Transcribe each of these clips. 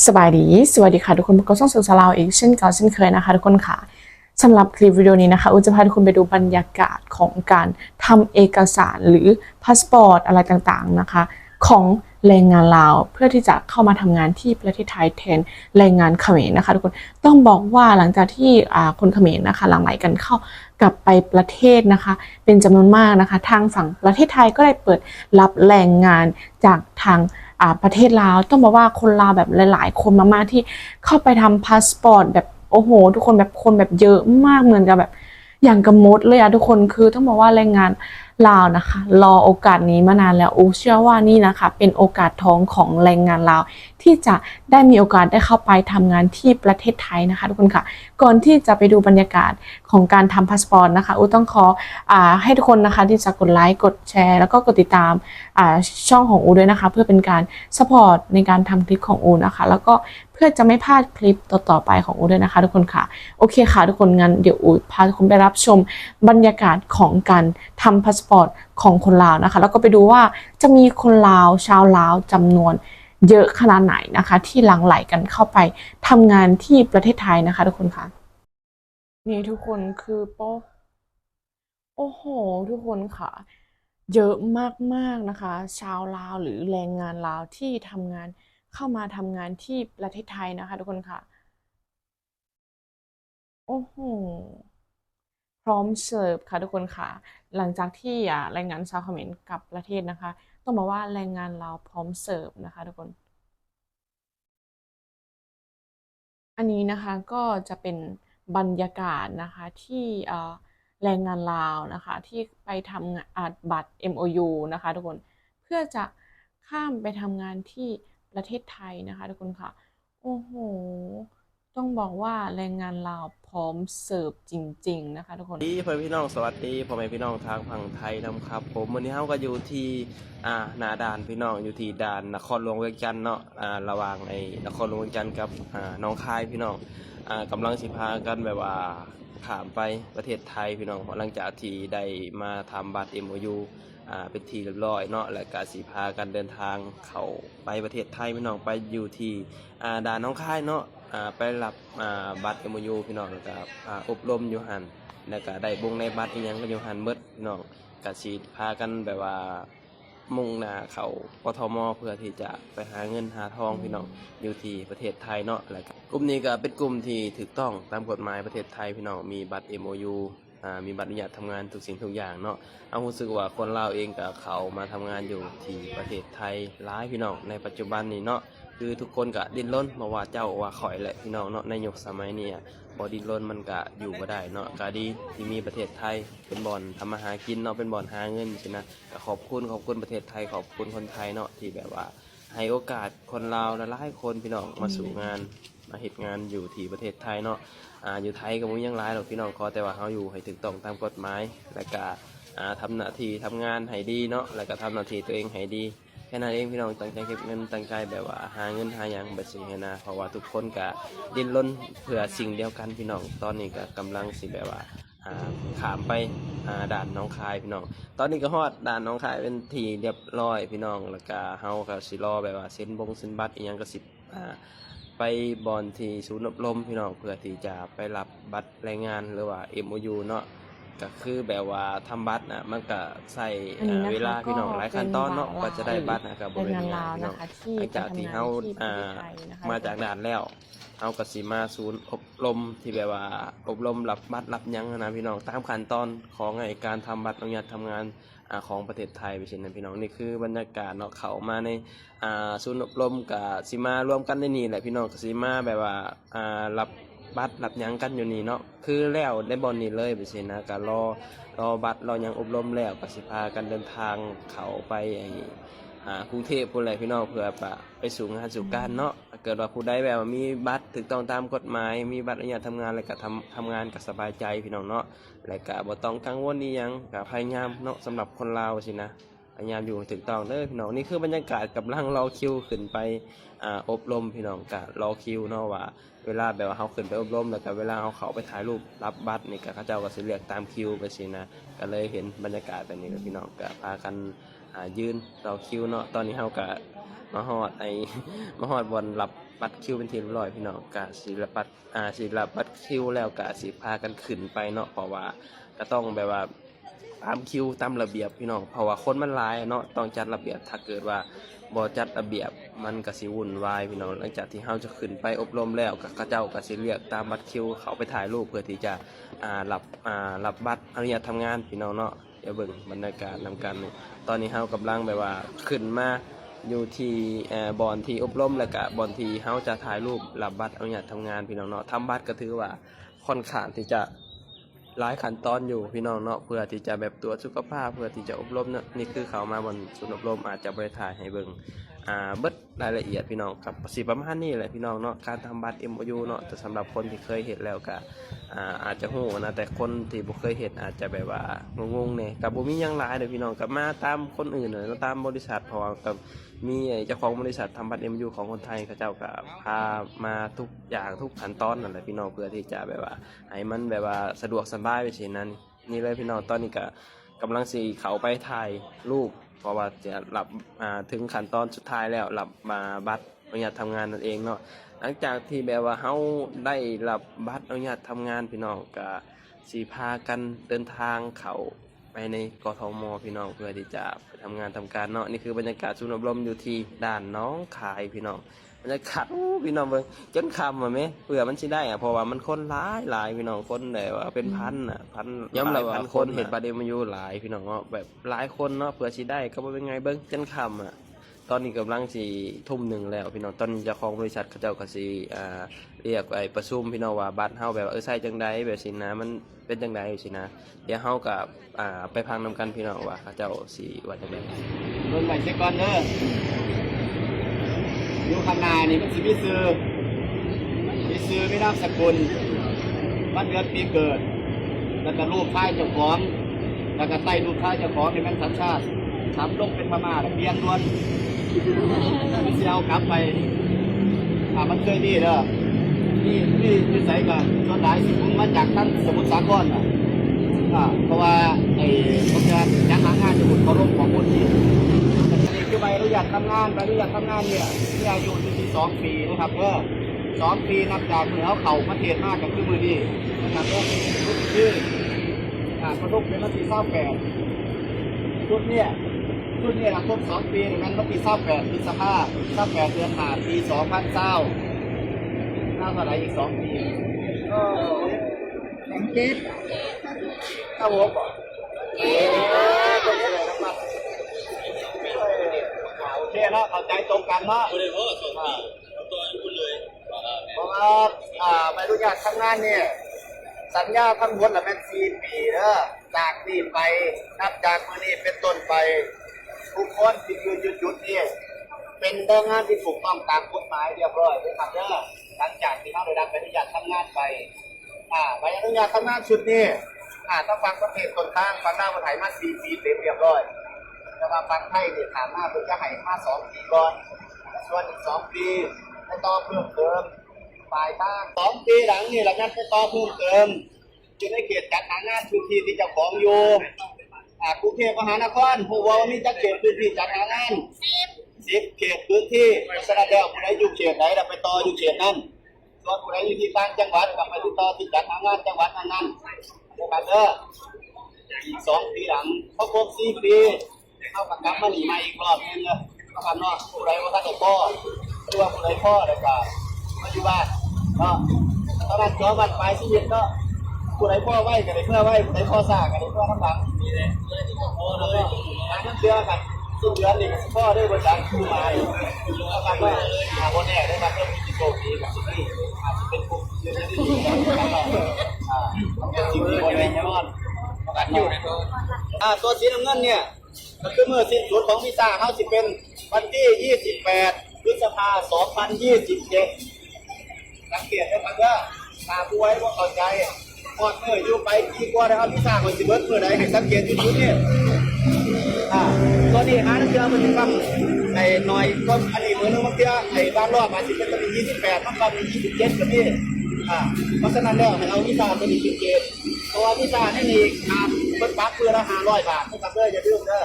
สบายดีสวัสดีค่ะทุกคนพบกับช่องสื่อสารเราอีกเช่นเก่าเช่นเคยนะคะทุกคนค่ะสำหรับคลิปวิดีโอนี้นะคะอูจะพาทุกคนไปดูบรรยากาศของการทำเอกสารหรือพาสปอร์ตอะไรต่างๆนะคะของแรงงานลาวเพื่อที่จะเข้ามาทำงานที่ประเทศไทยแทนแรงงานเขมรนะคะทุกคนต้องบอกว่าหลังจากที่คนเขมรนะคะหลั่งไหลกันเข้ากลับไปประเทศนะคะเป็นจำนวนมากนะคะทางฝั่งประเทศไทยก็ได้เปิดรับแรงงานจากทางประเทศลาวต้องบอกว่าคนลาวแบบหลายๆคนมากๆที่เข้าไปทำพาสปอร์ตแบบโอ้โหทุกคนแบบคนแบบเยอะมากเหมือนกับแบบอย่างกระมดเลยอะทุกคนคือต้องบอกว่าแรงงานลาวนะคะรอโอกาสนี้มานานแล้วเชื่อว่านี่นะคะเป็นโอกาสทองของแรงงานลาวที่จะได้มีโอกาสได้เข้าไปทำงานที่ประเทศไทยนะคะทุกคนค่ะก่อนที่จะไปดูบรรยากาศของการทำพาสปอร์ตนะคะต้องขอให้ทุกคนนะคะที่จะกดไลค์กดแชร์แล้วก็กดติดตามช่องของด้วยนะคะเพื่อเป็นการซัพพอร์ตในการทำคลิปของนะคะแล้วก็เพื่อจะไม่พลาดคลิปต่อๆไปของด้วยนะคะทุกคนค่ะโอเคค่ะทุกคนงั้นเดี๋ยวพาทุกคนไปรับชมบรรยากาศของการทำพาสปอร์ตของคนลาวนะคะแล้วก็ไปดูว่าจะมีคนลาวชาวลาวจำนวนเยอะขนาดไหนนะคะที่หลั่งไหลกันเข้าไปทำงานที่ประเทศไทยนะคะทุกคนค่ะนี่ทุกคนคือโป๊ะโอ้โหทุกคนค่ะเยอะมากๆนะคะชาวลาวหรือแรงงานลาวที่ทำงานเข้ามาทำงานที่ประเทศไทยนะคะทุกคนค่ะโอ้โหพร้อมเสิร์ฟค่ะทุกคนค่ะหลังจากที่แรงงานชาวเขมรกลับประเทศนะคะต้องบอกว่าแรงงานลาวพร้อมเสิร์ฟนะคะทุกคน อันนี้นะคะก็จะเป็นบรรยากาศนะคะที่แรงงานลาวนะคะที่ไปทำงานบัตร MOU นะคะทุกคนเพื่อจะข้ามไปทำงานที่ประเทศไทยนะคะทุกคนค่ะโอ้โหต้องบอกว่าแรงงานลาวพร้อมเสิร์ฟจริงๆนะคะทุกคนพ่อพี่น้องสวัสดีพ่อแม่พี่น้องทางฝั่งไทยนะครับผมวันนี้เราก็อยู่ที่หน้าด่านพี่น้องอยู่ที่ด่านนครหลวงเวียงจันทน์เนาะระหว่างไอ้นครหลวงเวียงจันทน์กับหนองคายพี่น้องกำลังสิพากันแบบว่าข้ามไปประเทศไทยพี่น้องหลังจากที่ได้มาทำบัตร MOU เป็นทีเรียบร้อยเนาะและก็สิพากันเดินทางเข้าไปประเทศไทยพี่น้องไปอยู่ที่ด่านหนองคายเนาะไปรับบัตร MOU พี่น้องแล้วก็อบรมอยู่หัน แล้วก็ได้บงในบัตรอีหยังก็อยู่หันเบิดพี่น้องก็สิพากันแบบว่ามุ่งหน้าเข้ากทมเพื่อที่จะไปหาเงินหาทองพี่น้องอยู่ที่ประเทศไทยเนาะแล้วก็กลุ่มนี้ก็เป็นกลุ่มที่ถูกต้องตามกฎหมายประเทศไทยพี่น้องมีบัตร MOU มีบัตรอนุญาตทำงานทุกสิ่งทุกอย่างเนาะเอารู้สึกว่าคนลาวเองกับเขามาทำงานอยู่ที่ประเทศไทยหลายพี่น้องในปัจจุบันนี้เนาะคือทุกคนก็ดิ้นรนมาว่าเจ้าว่าข่อยแหละพี่น้องเนาะในยุคสมัยนี้บอดิ้นรนมันก็อยู่บ่ได้เนาะก็ดีที่มีประเทศไทยเป็นบ่อนทำมาหากินเนาะเป็นบ่อนหาเงินสินะก็ขอบคุณประเทศไทยขอบคุณคนไทยเนาะที่แบบว่าให้โอกาสคนลาวหลายคนพี่น้องมาสู่งานมาเหตุงานอยู่ที่ประเทศไทยเนาะอยู่ไทยก็บ่ยังหลายหรอกพี่น้องขอแต่ว่าเฮาอยู่ให้ถูกต้องตามกฎหมายและก็ทำหน้าที่ทำงานให้ดีเนาะแล้วก็ทำหน้าที่ตัวเองให้ดีแค่นั้นเองพี่น้องตั้งใจเก็บเงินตั้งใจแบบว่าหาเงินหาอย่างแบบสิให้นะเพราะว่าทุกคนก็ดิ้นรนเพื่อสิ่งเดียวกันพี่น้องตอนนี้ก็กำลังสิแบบว่าขามไปด่านหนองคายพี่น้องตอนนี้ก็ฮอดด่านหนองคายเป็นที่เรียบร้อยพี่น้องแล้วก็เฮาก็สิรอแบบว่าเซ็นเซ็นบัตรอีหยังก็สิไปบอนที่ศูนย์อบรมพี่น้องเพื่อที่จะไปรับบัตรแรงงานหรือว่า MOU เนาะก็คือแบบว่าทำบัตรนะมันก็ใส่เวลาพี่น้องหลายขั้นตอนเนาะก็จะได้บัตรนะครับบริเวณงานพี่น้องหลังจากที่เฮามาจากด่านแล้วเฮาก็สิมาศูนย์อบรมที่แบบว่าอบรมรับบัตรรับยังนะพี่น้องตามขั้นตอนของไอ้การทำบัตรอนุญาตทำงานของประเทศไทยไปเช่นนั้นพี่น้องนี่คือบรรยากาศเนาะเข้ามาในศูนย์อบรมกับสิมารวมกันในนี่แหละพี่น้องกับสิมาแบบว่ารับบัตรรับยังกันอยู่นี่เนาะคือแล้วได้บอลนี่เลยไปเช่นนะก็รอบัตรรอยังอบรมแล้วก็สิพากันเดินทางเข้าไปกรุงเทพพูดอะไรพี่น้องเพื่อไปสู่งานสู่การเนาะเกิดว่าผู้ใดแบบว่ามีบัตรถูกต้องตามกฎหมายมีบัตรอนุญาตทำงานอะไรก็ทำงานก็สบายใจพี่น้องเนาะและก็บ่ต้องกังวลนี่ยังก็พยายามเนาะสำหรับคนลาวสินะพยายามอยู่ถูกต้องเด้อพี่น้องนี่คือบรรยากาศกำลังรอคิวขึ้นไปอบรมพี่น้องก็รอคิวเนาะว่าเวลาแบบว่าเขาขึ้นไปอบรมแล้วก็เวลาเขาไปถ่ายรูปรับบัตรนี่ก็เขาเจ้าก็สิเรียกตามคิวไปสินะก็เลยเห็นบรรยากาศแบบนี้พี่น้องก็พากันยืนรอคิวเนาะตอนนี้เขาก็มาฮอดมาฮอดบอลรับ บัตรคิวเป็นทีเรียบร้อยพี่น้องกะสิรับบัตรคิวแล้วกะสิพากันขึ้นไปเนาะเพราะว่าก็ต้องแบบว่าตามคิวตามระเบียบพี่น้องเพราะว่าคนมันหลายเนาะต้องจัดระเบียบถ้าเกิดว่าบ่จัดระเบียบมันก็สิวุ่นวายพี่น้องหลังจากที่เฮาจะขึ้นไปอบรมแล้วก็เขาเจ้าก็สิเรียกตามบัตรคิวเขาไปถ่ายรูปเพื่อที่จะรับบัตรอนุญาตทำงานพี่น้องเนาะเดี๋ยวเบิ่งบรรยากาศนำกันตอนนี้เฮากำลังแบบว่าขึ้นมาอยู่ที่บอนที่อบรมแล้วก็บอนที่เฮาจะถ่ายรูปรับบัตรอนุญาตทำงานพี่น้องเนาะทำบัตรก็ถือว่าค่อนข้างที่จะหลายขั้นตอนอยู่พี่น้องเนาะเพื่อที่จะแบบตรวจสุขภาพเพื่อที่จะอบรมเนาะนี่คือเขามาบนศูนย์อบรมอาจจะบริถ่ายให้เบิ่งเบิดรายละเอียดพี่น้องกับสิประมาณนี้แหละพี่น้องเนาะการทำบัตร MOU เนาะแต่สำหรับคนที่เคยเห็นแล้วก็อาจจะฮู้นะแต่คนที่บ่เคยเห็นอาจจะแบบว่างงๆเนี่ยกับบ่มีหยังหลายเด้อพี่น้องกับมาตามคนอื่นเนาะตามบริษัทเพราะว่ากับมีเจ้าของบริษัททำบัตร MOU ของคนไทยเขาเจ้าก็พามาทุกอย่างทุกขั้นตอนนั่นแหละพี่น้องเพื่อที่จะแบบว่าให้มันแบบว่าสะดวกสบายไปเช่นนั้นนี่เลยพี่น้องตอนนี้ก็กำลังสิเข้าไปถ่ายรูปเพราะว่าจะรับถึงขั้นตอนสุดท้ายแล้วรับมาบัตรอนุญาตทำงานนั่นเองเนาะหลังจากที่แบบว่าเฮาได้รับบัตรอนุญาตทำงานพี่น้องก็สิพากันเดินทางเข้าไปในกทมพี่น้องเพื่อที่จะไปทำงานทำการเนาะนี่คือบรรยากาศศูนย์อบรมอยู่ที่ด่านน้องคายพี่น้องบรรยากาศพี่น้องเบิ่งจนคำอ่ะแม่เผื่อมันสิได้เพราะว่ามันคนหลายพี่น้องคนแบบว่าเป็นพันย้ำเลยว่าคนเห็นประเด็นมันอยู่หลายพี่น้องเนาะแบบหลายคนเนาะเผื่อสิได้ก็บ่เป็นไงเบิ่งจนคำอ่ะตอนนี้กำลังสิทุ่มหนึ่งแล้วพี่น้องตอนนี้เจ้าของบริษัทเขาเจ้าก็สิเรียกไปประชุมพี่น้องว่าบัตรเฮาแบบว่าใช้จังได๋แบบสินะมันเป็นจังได๋สินะเดี๋ยวเฮาก็ไปพังนำกันพี่น้องว่าเขาเจ้าสิว่าจังได๋ เบิ่งใหม่เช็คก่อนเด้ออยู่ข้างหน้านี่มันสิมีชื่อมีนามสกุลวันเดือนปีเกิดแล้วก็รูปถ่ายเจ้าของแล้วก็ใส่รูปถ่ายเจ้าของนี่มันสัญชาติทำลงเป็นพม่าแล้วเปลี่ยนล้วนมันสิเอากลับไปมันเคยนี่เด้อนี่ใส่กันส่วนหลายสิผมมาจากทั้งสมุทรสาครเพราะว่าไอ้ผมจะยังหางานอยู่เคารพของคนที่นี่คือใบอนุญาตทำงานเนี่ยมีอายุอยู่ที่2 ปีนะครับ2 ปีนับจากเมื่อเขาประเทศมากกับคือมือนี้นะครับชุดชื่อกระทบเป็นวันที่28ชุดเนี่ยนะครบ2 ปีดังนั้นวันที่28พฤษภาคม28เดือน5ปี2020น่าเท่าไหร่อีก2 ปีก็37ครับผมโอเคเนาะเข้าใจตรงกันเนาะเพราะว่าใบอนุญาตทำงานเนี่ยสัญญาทั้งหมดละเป็น4 ปีเด้อจากนี้ไปนับจากมื้อนี้เป็นต้นไปทุกคนที่ยืนจุดนี่เป็นแรงงานที่ถูกต้องตามกฎหมายเรียบร้อยนะครับเด้อหลังจากที่เราได้รับใบอนุญาตทำงานไปใบอนุญาตทำงานชุดนี้ต้องฟังประเทศต้นทางฟังหน้าคนไทยมา4 ปีเต็มเรียบร้อยแต่ว่าฟังไทยเนี่ยถามมาเพื่อจะให้มา2 ปีก่อนส่วนอีก2 ปีให้ต่อเพิ่มเติมปลายทาง2 ปีหลังนี่หลังนั้นไปต่อเพิ่มเติมอยู่ในเขตจัดหางานพื้นที่ที่เจ้าของอยู่กรุงเทพมหานครผู้ว่ามีจัดเขตพื้นที่จัดหางาน10 เขตพื้นที่ฉะนั้นแล้วผู้ใดอยู่เขตไหนเราไปต่ออยู่เขตนั้นส่วนผู้ใดอยู่ที่ต่างจังหวัดก็ไปติดต่อที่จัดหางานจังหวัดนั้นนะครับเด้ออีก2 ปีหลังพอครบ4 ปีเข้ากับกลับมาหนีมาอีกรอบนึงนะครับเนาะผู้ใดว่าท่านได้พ่อหรือว่าผู้ใดพ่อแล้วก็มาอยู่บ้านเนาะตอนนั้นย้อนวันไปชีวิตก็ผู้ใดพ่อไว้ก็ได้เพื่อไว้ผู้ใดพ่อสร้างก็ได้เพื่อทั้งหลังนี่แหละโอ้เลยทั้งเดือนกันสิ้นเดือนนี่ก็พ่อได้บริจาคผู้มานะครับว่าคนแน่ได้มาเพิ่มมีโชคดีกับสิ่งนี้อาจจะเป็นผู้เดือนที่ดีนะครับสิ่งที่คนได้ย้อนกันอยู่ตัวสีน้ำเงินเนี่ยก็คือเมื่อสิ้นสุดของวีซ่าเขาสิเป็นวันที่28 พฤษภาคม 2027สังเกตได้ครับว่าผู้ไว้ว่าเข้าใจพอดเมื่ออยู่ไปปีกว่าแล้ววีซ่าคนสิเบิร์ดเมื่อใดให้สังเกตอยู่ชุดนี้ตัวนี้หาเชื่อมันจะกับในหน่อยก็อันนี้เหมือนเมื่อกี้ไอ้บ้านรอบมาสิเป็นตัวนี้28มันก็มี27กับนี่เพราะฉะนั้นแล้วให้เอาวีซ่าตัวนี้17ตัววีซ่านี่นี่เพิ่นปักเพื่อละ500 บาทนะครับเด้ออย่าลืมเด้อ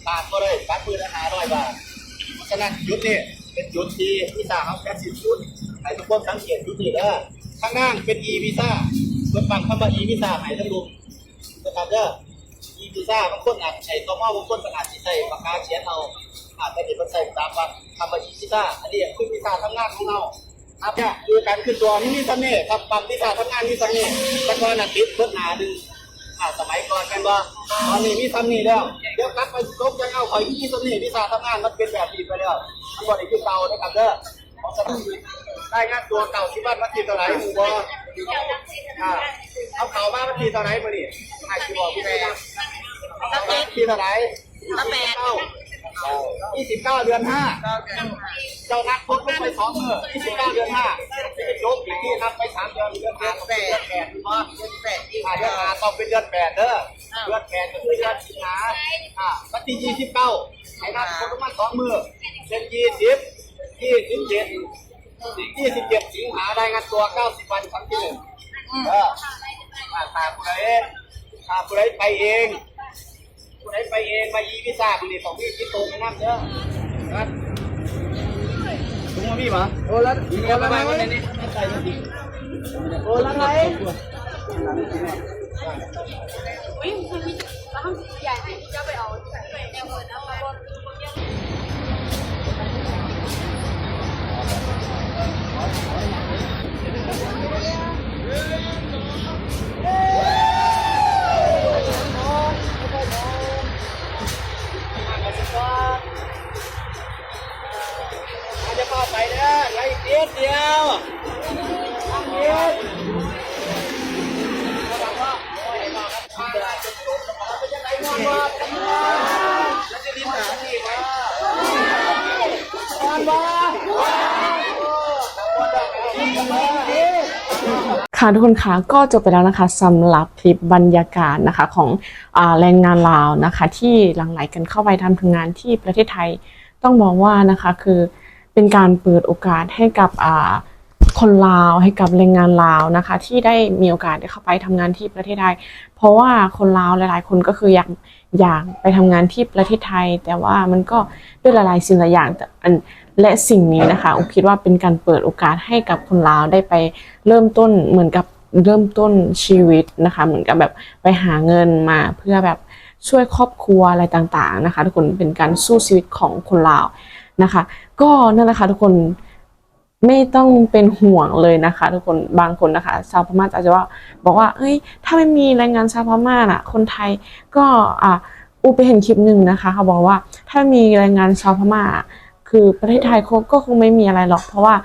ขาดก็เลยปักเพื่อละ500 บาทเพราะฉะนั้นยุดนี่ เป็นจุดที่วีซ่าเขาแค่10จุดให้ทุกคนสังเกตจุดนี้นะข้างล่างเป็น e วีซ่าเพิ่นฟังคำว่า e วีซ่าให้ท่านรู้นะครับเด้อ e วีซ่าบางคนอาจใช้ต่อมาบางคนอาจสิใช้ปากกาเขียนเอาอาจจะเห็นมันใส่ตามว่าคำว่า e วีซ่าอันนี้คือวีซ่าทำงานของเราครับเนี่ยคือการขึ้นตัวนี่มีเสน่ห์ครับปั๊มวีซ่าทำงานมีเสน่ห์แต่ก่อนน่ะติดเพิ่นหาดึงสมัยก่อนกันบ่ตอนนี้มีซ้ำนี่แล้วเดี๋ยวกลับไปลบยังเอาข่อยมีเสน่ห์วีซ่าทำงานมันเป็นแบบนี้ไปแล้วมันบ่ได้คือเก่านะครับเด้อได้งานตัวเก่าที่บ้านวันที่เท่าไหร่หมู่บ่เอาเขามาวันที่เท่าไหร่มื้อนี้ให้สิบอกพี่แม่ที่เท่าไหร่29 เดือน 5เจ้านักพุทธไป2มื้อ29 เดือน 5จะจบอีกที่นับไป3 เดือนเดือน8เดือน8บ่เดือน8เดือน5ต้องเป็นเดือน8เด้อเดือน8ก็คือเดือนสิงหาวันที่29ให้นับคนประมาณ2มื้อเป็น20 27สิงหาได้งานตัว90 วันครั้งที่1ถ้าผู้ใดไปเองมาอีวีซ่าคนนี้ต้องมีที่ตรงนั่นเด้อครับถุงมาพี่มาโอ้แล้วอะไรวันนี้ใส่จริงโอ้แล้วไงวิ่งคือพี่แล้วทั้งใหญ่ที่จะไปเอาแนวเหมือนเอาบนจะเข้าไปเด้อไล่เดียวค่ะทุกคนคะก็จบไปแล้วนะคะสำหรับคลิปบรรยากาศนะคะของแรงงานลาวนะคะที่หลั่งไหลกันเข้าไปทำงานที่ประเทศไทยต้องบอกว่านะคะคือเป็นการเปิดโอกาสให้กับคนลาวให้กับแรงงานลาวนะคะที่ได้มีโอกาสได้เข้าไปทำงานที่ประเทศไทยเพราะว่าคนลาวหลายๆคนก็คืออยากไปทำงานที่ประเทศไทยแต่ว่ามันก็ด้วยหลายๆสิ่งหลายอย่างและสิ่งนี้นะคะคิดว่าเป็นการเปิดโอกาสให้กับคนลาวได้ไปเริ่มต้นเหมือนกับเริ่มต้นชีวิตนะคะเหมือนกับแบบไปหาเงินมาเพื่อแบบช่วยครอบครัวอะไรต่างๆนะคะทุกคนเป็นการสู้ชีวิตของคนลาวนะคะก็นั่นแหละค่ะทุกคนไม่ต้องเป็นห่วงเลยนะคะทุกคนบางคนนะคะชาวพม่าอาจจะบอกว่าเอ้ยถ้าไม่มีแรงงานชาวพม่าน่ะคนไทยก็ไปเห็นคลิปหนึ่งนะคะเขาบอกว่าถ้ามีแรงงานชาวพม่าคือประเทศไทยก็คงไม่มีอะไรหรอกเพราะว่า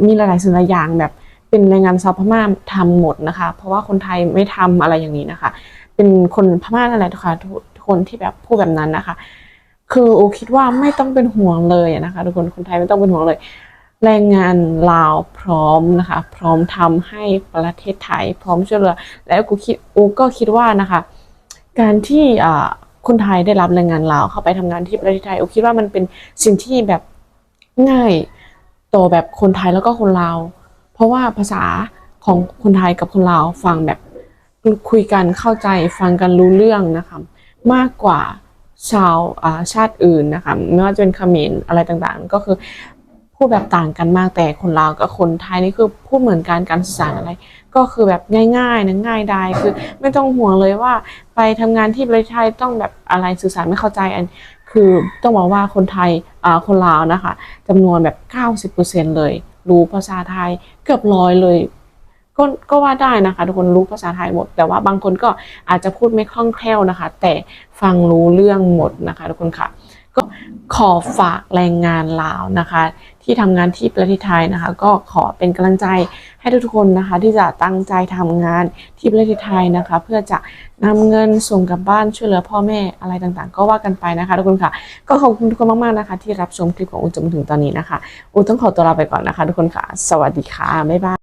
มีหลายๆสิ่งหลายอย่างแบบเป็นแรงงานชาวพม่าทำหมดนะคะเพราะว่าคนไทยไม่ทำอะไรอย่างนี้นะคะเป็นคนพม่านั่นแหละทุกคนที่แบบพูดแบบนั้นนะคะคือคิดว่าไม่ต้องเป็นห่วงเลยนะคะทุกคนไทยไม่ต้องเป็นห่วงเลยแรงงานลาวพร้อมนะคะพร้อมทำให้ประเทศไทยพร้อมช่วยเหลือแล้วก็คิดว่านะคะการที่คนไทยได้รับแรงงานลาวเข้าไปทำงานที่ประเทศไทยคิดว่ามันเป็นสิ่งที่แบบง่ายต่อแบบคนไทยแล้วก็คนลาวเพราะว่าภาษาของคนไทยกับคนลาวฟังแบบคุยกันเข้าใจฟังกันรู้เรื่องนะคะมากกว่าชาวชาติอื่นนะคะไม่ว่าจะเป็นเขมรอะไรต่างๆก็คือพูดแบบต่างกันมากแต่คนลาวกับคนไทยนี่คือพูดเหมือนกันการสื่อสารอะไรก็คือแบบง่ายๆนะง่ายได้คือไม่ต้องห่วงเลยว่าไปทำงานที่ประเทศไทยต้องแบบอะไรสื่อสารไม่เข้าใจคือต้องบอกว่าคนไทยคนลาวนะคะจำนวนแบบ 90% เลยรู้ภาษาไทยเกือบ100เลยก็ว่าได้นะคะทุกคนรู้ภาษาไทยหมดแต่ว่าบางคนก็อาจจะพูดไม่คล่องแคล่วนะคะแต่ฟังรู้เรื่องหมดนะคะทุกคนค่ะก็ขอฝากแรงงานลาวนะคะที่ทำงานที่ประเทศไทยนะคะก็ขอเป็นกำลังใจให้ทุกคนนะคะที่จะตั้งใจทำงานที่ประเทศไทยนะคะเพื่อจะนำเงินส่งกลับบ้านช่วยเหลือพ่อแม่อะไรต่างๆก็ว่ากันไปนะคะทุกคนค่ะก็ขอบคุณทุกคนมากๆนะคะที่รับชมคลิปของอูจนถึงตอนนี้นะคะอูต้องขอตัวลาไปก่อนนะคะทุกคนค่ะสวัสดีค่ะบ๊ายบาย